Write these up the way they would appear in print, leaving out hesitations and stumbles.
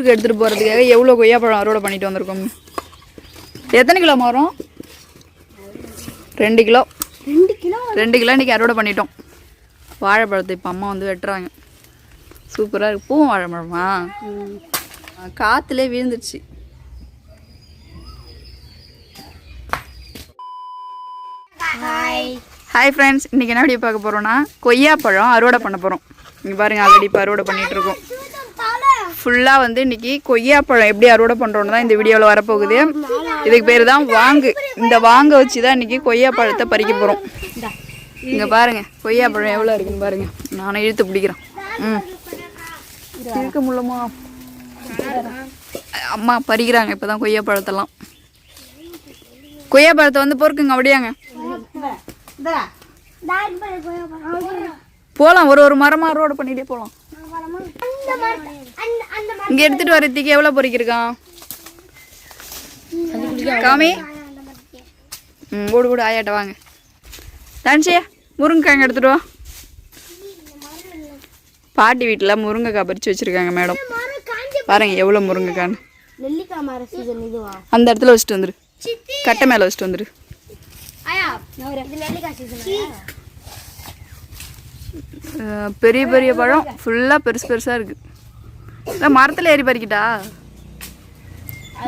ஊருக்கு எடுத்துகிட்டு போகிறதுக்காக எவ்வளோ கொய்யாப்பழம் அறுவடை பண்ணிட்டு வந்திருக்கோம். எத்தனை கிலோ மரம்? 2 கிலோ. 2 கிலோ இன்றைக்கி அறுவடை பண்ணிட்டோம். வாழைப்பழத்தை இப்போ அம்மா வந்து வெட்டுறாங்க. சூப்பராக இருக்குது. பூவும் வாழைப்பழமா காற்றுலே விழுந்துருச்சு. ஹாய் ஃப்ரெண்ட்ஸ், இன்றைக்கி என்ன வீடியோ பார்க்க போகிறோன்னா கொய்யாப்பழம் அறுவடை பண்ண போகிறோம். இங்கே பாருங்கள், ஆல்ரெடி இப்போ அறுவடை பண்ணிகிட்ருக்கோம். ஃபுல்லாக வந்து இன்றைக்கி கொய்யாப்பழம் எப்படி அறுவடை பண்ணுறோன்னு தான் இந்த வீடியோவில் வரப்போகுது. இதுக்கு பேர் தான் வாங்கு. இந்த வாங்கை வச்சு தான் இன்றைக்கி கொய்யாப்பழத்தை பறிக்க போகிறோம். இங்கே பாருங்கள் கொய்யாப்பழம் எவ்வளோ இருக்குன்னு பாருங்கள். நானும் இழுத்து பிடிக்கிறேன். இருக்க முடியலமா? அம்மா பறிக்கிறாங்க இப்போ தான் கொய்யாப்பழத்தெல்லாம். கொய்யாப்பழத்தை வந்து பொறுக்குங்க அப்படியாங்க. போகலாம், ஒரு மரமாக அறுவடை பண்ணிகிட்டே போகலாம். இங்கே எடுத்துகிட்டு வரதுக்கு எவ்வளோ பொறிக்கிருக்கான் காமி? ஓடு ஆயாட்ட வாங்க. டான்ஸியா முருங்கைக்காய் எடுத்துகிட்டு வா. பாட்டி வீட்டில் முருங்கைக்காய் பறித்து வச்சுருக்காங்க மேடம். பாருங்க எவ்வளோ முருங்கைக்கான்னு. அந்த இடத்துல வச்சுட்டு வந்துரு, கட்டை மேலே வச்சுட்டு வந்துரு. பெரிய பெரிய பழம் ஃபுல்லாக பெருசு பெருசாக இருக்குது. மரத்தில் ஏறி பறிக்கிட்டா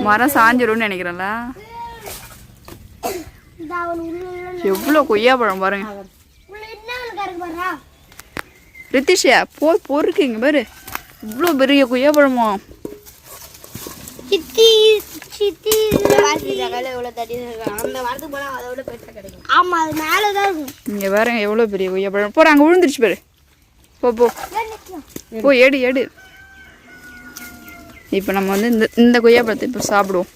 மரம் சாஞ்சிடும்னு நினைக்கிறேன்ல. எவ்வளோ கொய்யாப்பழம் பாருங்க. ரித்திஷா போய் பொறுக்குங்க பாரு, இவ்வளோ பெரிய கொய்யாப்பழமா. இங்கே பாருங்க எவ்வளோ பெரிய கொய்யாப்பழம். போற அங்கே விழுந்துருச்சு பாரு. போ எடு. இப்போ நம்ம வந்து இந்த கொய்யாப்பழத்தை இப்போ சாப்பிடுவோம்.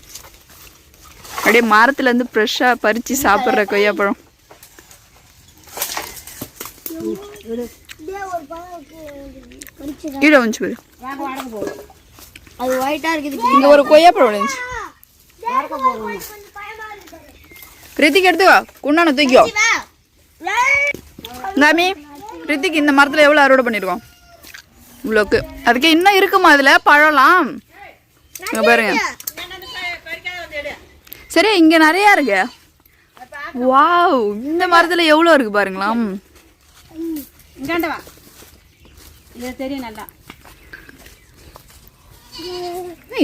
அப்படியே மரத்துலேருந்து ஃப்ரெஷ்ஷாக பறித்து சாப்பிட்ற கொய்யாப்பழம். கீழே வந்துச்சு பாரு. இங்கே ஒரு கொய்யாப்பழம் இருந்துச்சு. ரித்திக்கு எடுத்து வா, குண்டான தூக்கியோ. தாமி ரித்திக்கு இந்த மரத்தில் எவ்வளோ அறுவடை பண்ணியிருக்கோம் இவ்வளோக்கு. அதுக்கு இன்னும் இருக்குமா அதில் பழம்லாம்? இங்கே பாருங்க. சரி, இங்கே நிறையா இருக்கு. வாவ், இந்த மரத்தில் எவ்வளோ இருக்குது பாருங்களாம்.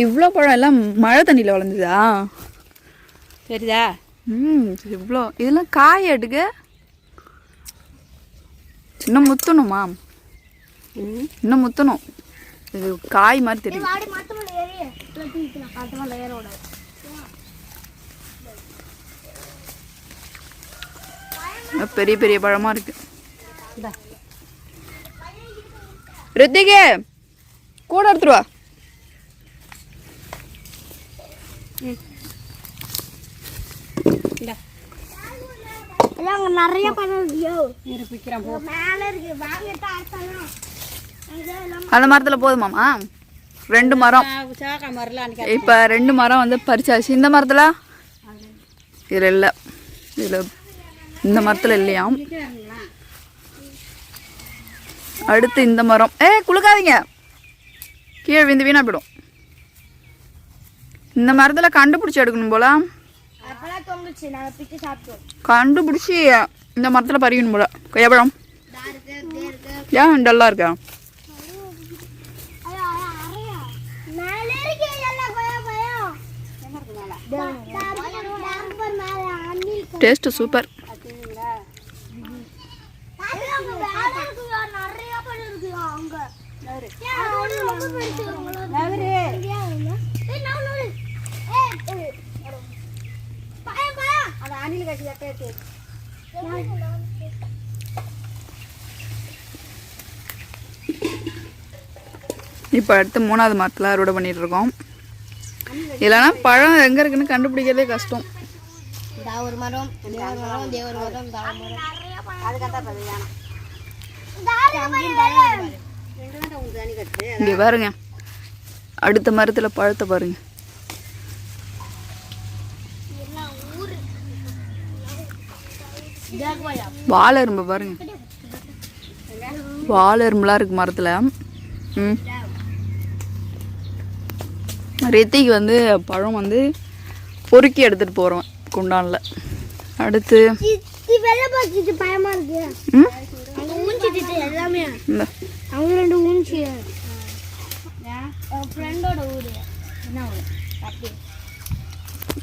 இவ்வளோ பழம் எல்லாம் மழை தண்ணியில் வளர்ந்துதா தெரியுதா? இவ்வளோ இதெல்லாம் காய் எடுக்க இன்னும் முத்தணுமா? இன்னும் முத்தணும். இது காய் மாதிரி தெரியும். பெரிய பெரிய பழமா இருக்கு. ரித்திகே கூட எடுத்துருவா. நிறைய அந்த மரத்துல போதுமாமா? 2 மரம். இப்ப 2 மரம் வந்து பறிச்சாச்சு. இந்த மரத்துல இதுல இல்ல, இதுல இந்த மரத்துல இல்லையா. அடுத்து இந்த மரம். குளுக்காதீங்க, கீழே விந்து வீணா போயிடும். இந்த மரத்துல கண்டுபிடிச்சி எடுக்கணும் போல. கண்டுபிடிச்சி இந்த மரத்துல பறிக்கணும் போல கொய்யாப்பழம். ஏன் டல்லா இருக்கா? Taste super. இப்போ அடுத்து 3வது மரத்தில் அறுவடை பண்ணிட்டு இருக்கோம். இல்லைன்னா பழம் எங்கே இருக்குன்னு கண்டுபிடிக்கிறதே கஷ்டம். இங்கே பாருங்க, அடுத்த மரத்தில் பழத்தை பாருங்க. வாழை எறும்பு பாருங்க, வாழை எறும்புலாம் இருக்கு மரத்தில். ரித்திக்கு வந்து பழம் வந்து பொறுக்கி எடுத்துகிட்டு போகிறோம் குண்டானில். அடுத்து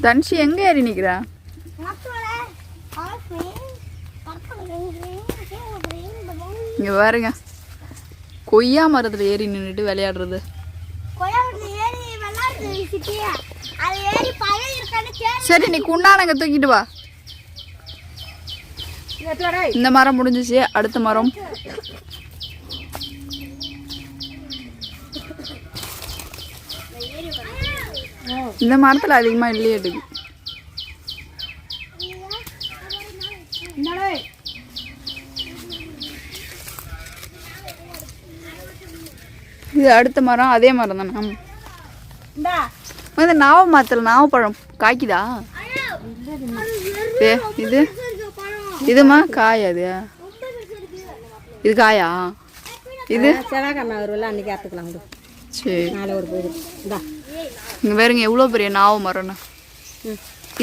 தன்ஷி எங்கே ஏறி நிற்கிறா? இங்கே பாருங்க, கொய்யா மரத்தில் ஏறி நின்றுட்டு விளையாடுறது. சரி, நீ குண்டானங்க தூக்கிட்டு வா. இந்த மரம் முடிஞ்சிச்சு, அடுத்த மரம். இந்த மரத்தில் அதிகமாக இல்லையே எடுக்கு. இது அடுத்த மரம், அதே மரம் தானே. இந்த நாவ மரத்தில் நாவப்பழம் காய்க்குதா? இது இதுமா காயா? அது இது காயா? இது சரி. இங்கே வேறுங்க எவ்வளோ பெரிய நாவ மரம்னு.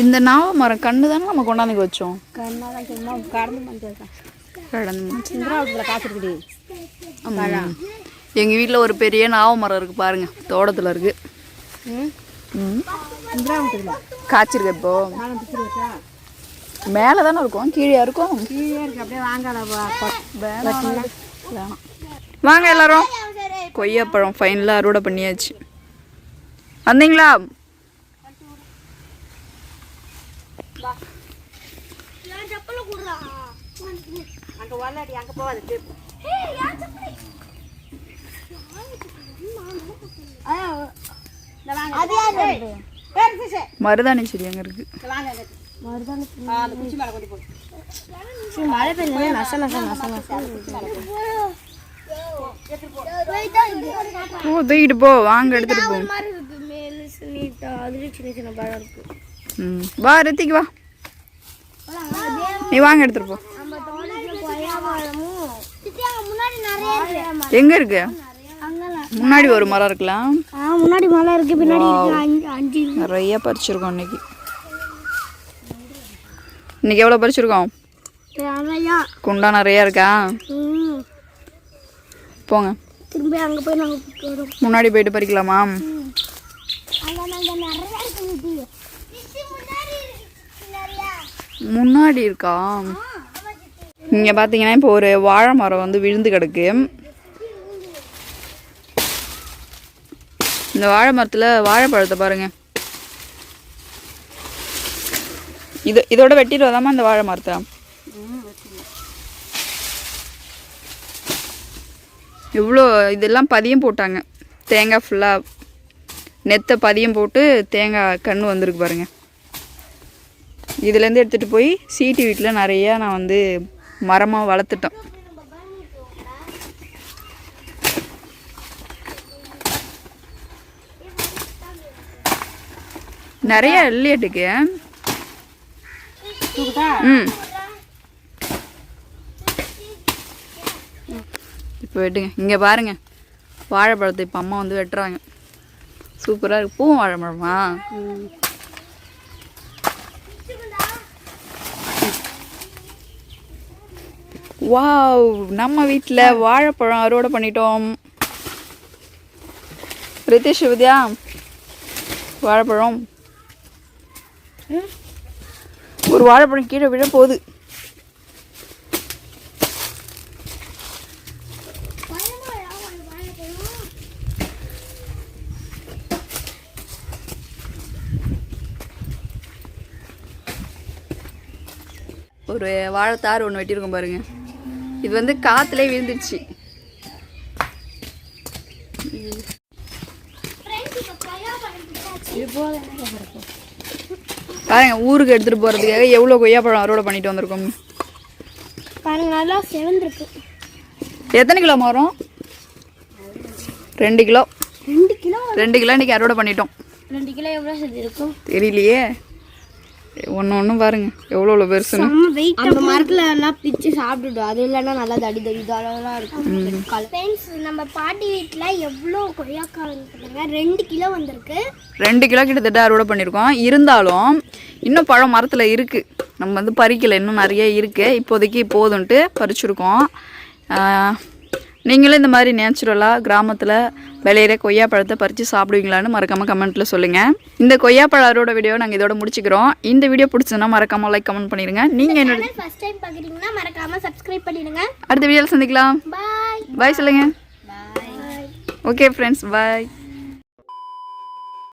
இந்த நாவ மரம் கண்ணு தானே நம்ம கொண்டாந்து வச்சோம். எங்கள் வீட்டில் ஒரு பெரிய நாவ மரம் இருக்குது பாருங்க, தோட்டத்தில் இருக்குது. காய்ச்சிருக்கு. இப்போ மேலே தானே இருக்கும், கீழே இருக்கும். வாங்க எல்லாரும், கொய்யாப்பழம் ஃபைனலாக அறுவடை பண்ணியாச்சு. வந்தீங்களா? மருதாணி செடி அங்கே இருக்கு. தூக்கிட்டு போ, வாங்க எடுத்துட்டு போ. வா ரித்திக்கு வா, நீ வாங்க எடுத்துட்டு போ. எங்க இருக்கு? முன்னாடி ஒரு மரம் இருக்கலாம். முன்னாடி மரம் இருக்கு, பின்னாடி அஞ்சு நிறைய பறிச்சிருக்கோம் இன்னைக்கு. இன்னைக்கு எவ்வளோ பறிச்சிருக்கோம்? குண்டா நிறையா இருக்கா? போங்க, திரும்பி அங்கே போய் நாங்கள் முன்னாடி போயிட்டு பறிக்கலாமா? முன்னாடி இருக்கா? இங்கே பார்த்தீங்கன்னா இப்போ ஒரு வாழை மரம் வந்து விழுந்து கிடக்கு. இந்த வாழை மரத்தில் வாழைப்பழத்தை பாருங்க. இதோட வெட்டிட்டு வதாமா இந்த வாழை மரத்தை. இவ்வளோ இதெல்லாம் பதியம் போட்டாங்க. தேங்காய் ஃபுல்லாக நெத்தை பதியம் போட்டு தேங்காய் கன்று வந்திருக்கு பாருங்க. இதுலேருந்து எடுத்துகிட்டு போய் சீட்டி வீட்டில் நிறையா நான் வந்து மரமாக வளர்த்துட்டோம். நிறைய இல்லையாட்டுக்கு. இப்போ வெட்டுங்க. இங்கே பாருங்க, வாழைப்பழத்தை இப்போ அம்மா வந்து வெட்டுறாங்க. சூப்பராக இருக்கு. பூவும் வாழைப்பழமா? வாவ், நம்ம வீட்டில் வாழைப்பழம் அறுவடை பண்ணிட்டோம். ரித்தேஷ் வித்யா, வாழைப்பழம். ஒரு வாழைப்பழம் கீழே விழ போகுது. ஒரு வாழைத்தார் ஒன்று வெட்டியிருக்கோம் பாருங்க. இது வந்து காற்றுலே விழுந்துருச்சு. பாருங்க, ஊருக்கு எடுத்துகிட்டு போகிறதுக்காக எவ்வளோ கொய்யாப்பழம் அறுவடை பண்ணிட்டு வந்திருக்கோம் பாருங்க. நல்லா செவந்திருக்கு. எத்தனை கிலோ மரம்? 2 கிலோ. 2 கிலோ? 2 கிலோ இன்றைக்கி அறுவடை பண்ணிட்டோம். 2 கிலோ எவ்வளோ செஞ்சு இருக்கும் தெரியலையே. ஒன்று பாருங்க எவ்வளோ பெருசுன்னு. வெயிட் அந்த மரத்துல எல்லாம் பிச்சு சாப்பிட்டுடும். அது இல்லைன்னா நல்லா தடி இதெல்லாம் இருக்கும். ஃப்ரெண்ட்ஸ் நம்ம பாட்டி வீட்டில் எவ்வளோ கொய்யாக்காய் வந்துருக்குங்க. 2 கிலோ வந்திருக்கு. 2 கிலோ கிட்டத்தட்ட அறுவடை பண்ணியிருக்கோம். இருந்தாலும் இன்னும் பழம் மரத்தில் இருக்குது. நம்ம வந்து பறிக்கலை, இன்னும் நிறைய இருக்குது. இப்போதைக்கு போதுன்ட்டு பறிச்சிருக்கோம். நீங்களும் இந்த மாதிரி நேச்சுரலாக கிராமத்தில் விளையிற கொய்யா பழத்தை பறித்து சாப்பிடுவீங்களான்னு மறக்காமல் கமெண்ட்டில் சொல்லுங்கள். இந்த கொய்யாப்பழ அறுவடை வீடியோ நாங்கள் இதோட முடிச்சுக்கிறோம். இந்த வீடியோ பிடிச்சதுன்னா மறக்காமல் லைக் கமெண்ட் பண்ணிடுங்க. நீங்கள் என்னோட ஃபர்ஸ்ட் டைம் பார்க்குறீங்கன்னா மறக்காமல் சப்ஸ்கிரைப் பண்ணிடுங்க. அடுத்த வீடியோவில் சந்திக்கலாம். பாய் பாய் சொல்லுங்கள். பாய். ஓகே ஃப்ரெண்ட்ஸ், பாய்.